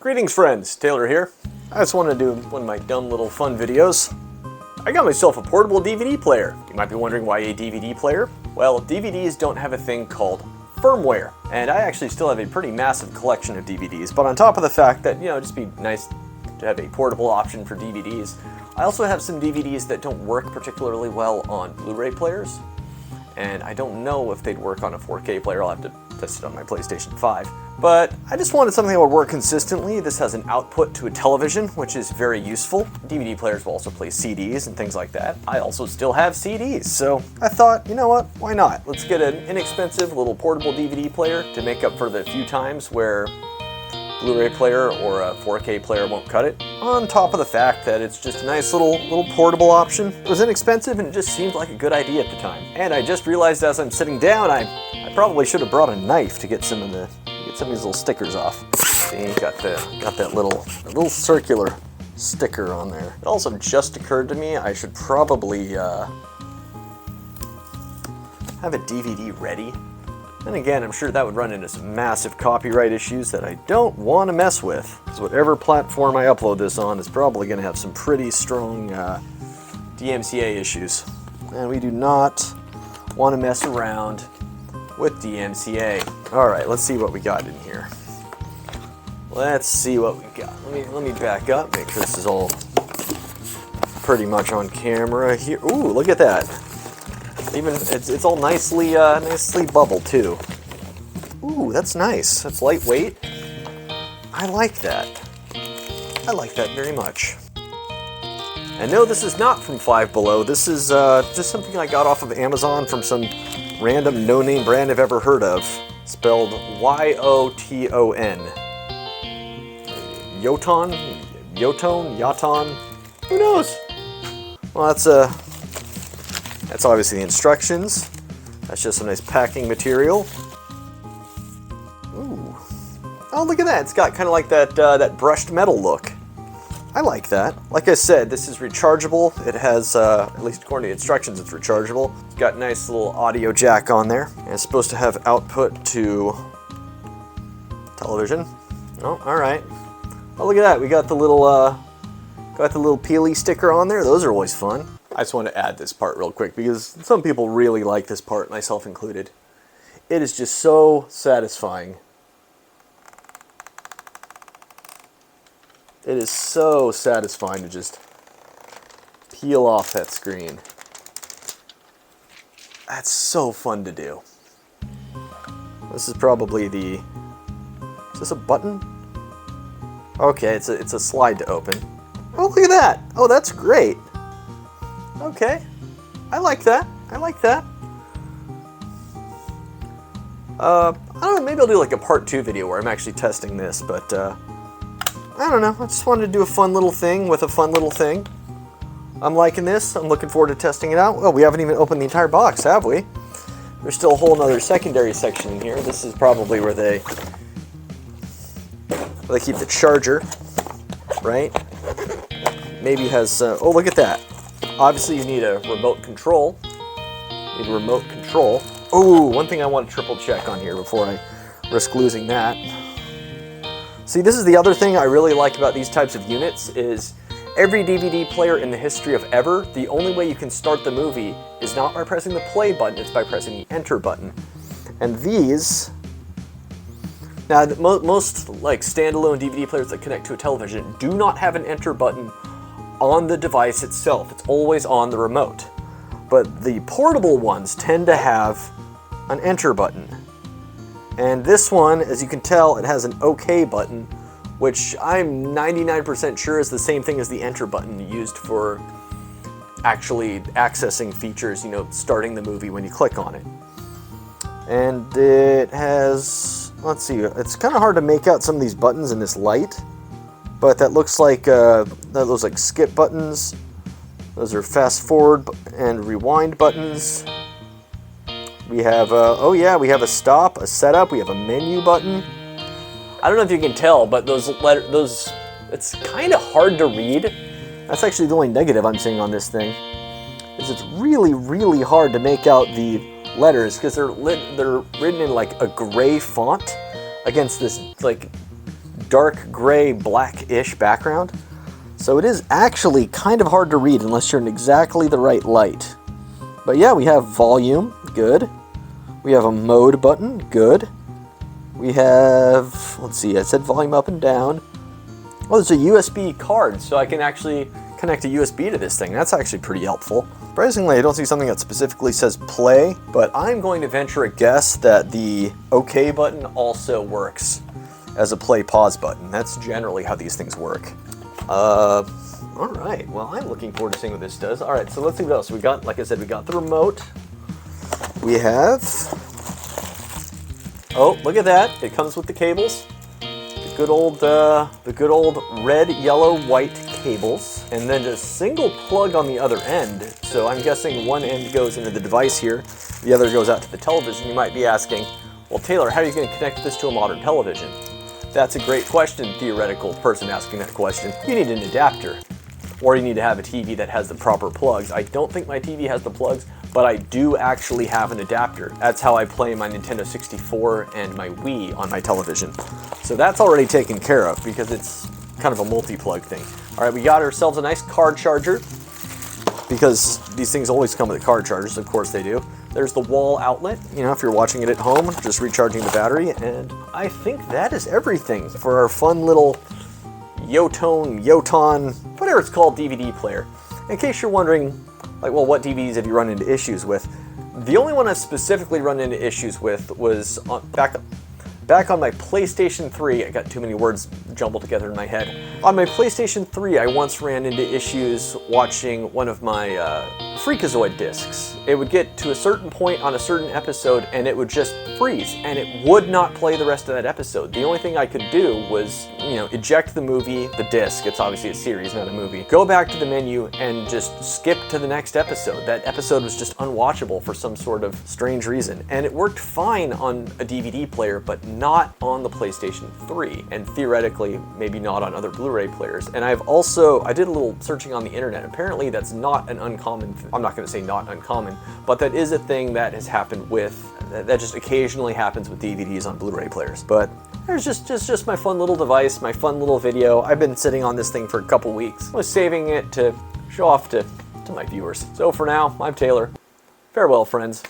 Greetings friends, Taylor here. I just wanted to do one of my dumb little fun videos. I got myself a portable DVD player. You might be wondering why a DVD player? Well, DVDs don't have a thing called firmware, and I actually still have a pretty massive collection of DVDs, but on top of the fact that, it'd just be nice to have a portable option for DVDs, I also have some DVDs that don't work particularly well on Blu-ray players, and I don't know if they'd work on a 4K player. I'll have to test it on my PlayStation 5. But I just wanted something that would work consistently. This has an output to a television, which is very useful. DVD players will also play CDs and things like that. I also still have CDs, so I thought, you know what, why not? Let's get an inexpensive little portable DVD player to make up for the few times where Blu-ray player or a 4K player won't cut it. On top of the fact that it's just a nice little portable option. It was inexpensive and it just seemed like a good idea at the time. And I just realized as I'm sitting down, I probably should have brought a knife to get some of these little stickers off. See, got that little circular sticker on there. It also just occurred to me I should probably have a DVD ready. And again, I'm sure that would run into some massive copyright issues that I don't want to mess with. Because whatever platform I upload this on is probably going to have some pretty strong DMCA issues. And we do not want to mess around with DMCA. Alright, let's see what we got in here. Let's see what we got. Let me back up, make sure this is all pretty much on camera here. Ooh, look at that. Even it's all nicely bubbled too. Ooh, that's nice. That's lightweight. I like that. I like that very much. And no, this is not from Five Below. This is just something I got off of Amazon from some random no-name brand I've ever heard of. Spelled Y-O-T-O-N. Yoton? Who knows? Well, that's obviously the instructions. That's just some nice packing material. Ooh. Oh, look at that. It's got kind of like that brushed metal look. I like that. Like I said, this is rechargeable. It has, at least according to the instructions, it's rechargeable. It's got a nice little audio jack on there. And it's supposed to have output to television. Oh, all right. Oh, look at that. We got the little peely sticker on there. Those are always fun. I just want to add this part real quick because some people really like this part, myself included. It is just so satisfying. It is so satisfying to just peel off that screen. That's so fun to do. This is probably is this a button? Okay, it's a slide to open. Oh, look at that. Oh, that's great. Okay, I like that. I like that. I don't know, maybe I'll do like a part 2 video where I'm actually testing this, but I don't know. I just wanted to do a fun little thing with a fun little thing. I'm liking this. I'm looking forward to testing it out. Well, we haven't even opened the entire box, have we? There's still a whole nother secondary section in here. This is probably where they keep the charger, right? Maybe it has, oh, look at that. Obviously, you need a remote control. Ooh, one thing I want to triple check on here before I risk losing that. See, this is the other thing I really like about these types of units is every DVD player in the history of ever, the only way you can start the movie is not by pressing the play button, it's by pressing the enter button. And these, now most like standalone DVD players that connect to a television do not have an enter button on the device itself. It's always on the remote. But the portable ones tend to have an enter button. And this one, as you can tell, it has an OK button, which I'm 99% sure is the same thing as the enter button used for actually accessing features, starting the movie when you click on it. And it has, let's see, it's kind of hard to make out some of these buttons in this light. But that looks like skip buttons. Those are fast forward and rewind buttons. We have oh yeah, we have a stop, a setup. We have a menu button. I don't know if you can tell, but those it's kind of hard to read. That's actually the only negative I'm seeing on this thing. Is it's really, really hard to make out the letters because they're written in like a gray font against this like dark gray, blackish background. So it is actually kind of hard to read unless you're in exactly the right light. But yeah, we have volume, good. We have a mode button, good. We have, let's see, I said volume up and down. Oh, there's a USB card, so I can actually connect a USB to this thing. That's actually pretty helpful. Surprisingly, I don't see something that specifically says play, but I'm going to venture a guess that the OK button also works as a play pause button. That's generally how these things work. All right, well, I'm looking forward to seeing what this does. All right, so let's see what else. We got, like I said, we got the remote. We have, oh, look at that. It comes with the cables. The good old red, yellow, white cables, and then just single plug on the other end. So I'm guessing one end goes into the device here, the other goes out to the television. You might be asking, well, Taylor, how are you going to connect this to a modern television? That's a great question, theoretical person asking that question. You need an adapter, or you need to have a TV that has the proper plugs. I don't think my TV has the plugs, but I do actually have an adapter. That's how I play my Nintendo 64 and my Wii on my television. So that's already taken care of because it's kind of a multi-plug thing. All right, we got ourselves a nice card charger because these things always come with card chargers, of course they do. There's the wall outlet, you know, if you're watching it at home, just recharging the battery, and I think that is everything for our fun little Yoton, whatever it's called, DVD player. In case you're wondering, like, well, what DVDs have you run into issues with? The only one I specifically run into issues with was back on my PlayStation 3. I got too many words jumbled together in my head. On my PlayStation 3, I once ran into issues watching one of my Freakazoid discs. It would get to a certain point on a certain episode and it would just freeze and it would not play the rest of that episode. The only thing I could do was, you know, eject the movie, the disc, it's obviously a series, not a movie, go back to the menu and just skip to the next episode. That episode was just unwatchable for some sort of strange reason. And it worked fine on a DVD player, but not on the PlayStation 3, and theoretically, maybe not on other Blu-ray players. And I did a little searching on the internet. Apparently that's not an uncommon thing. I'm not gonna say not uncommon, but that is a thing that has happened that just occasionally happens with DVDs on Blu-ray players. But there's just my fun little device, my fun little video. I've been sitting on this thing for a couple weeks. I was saving it to show off to my viewers. So for now, I'm Taylor. Farewell, friends.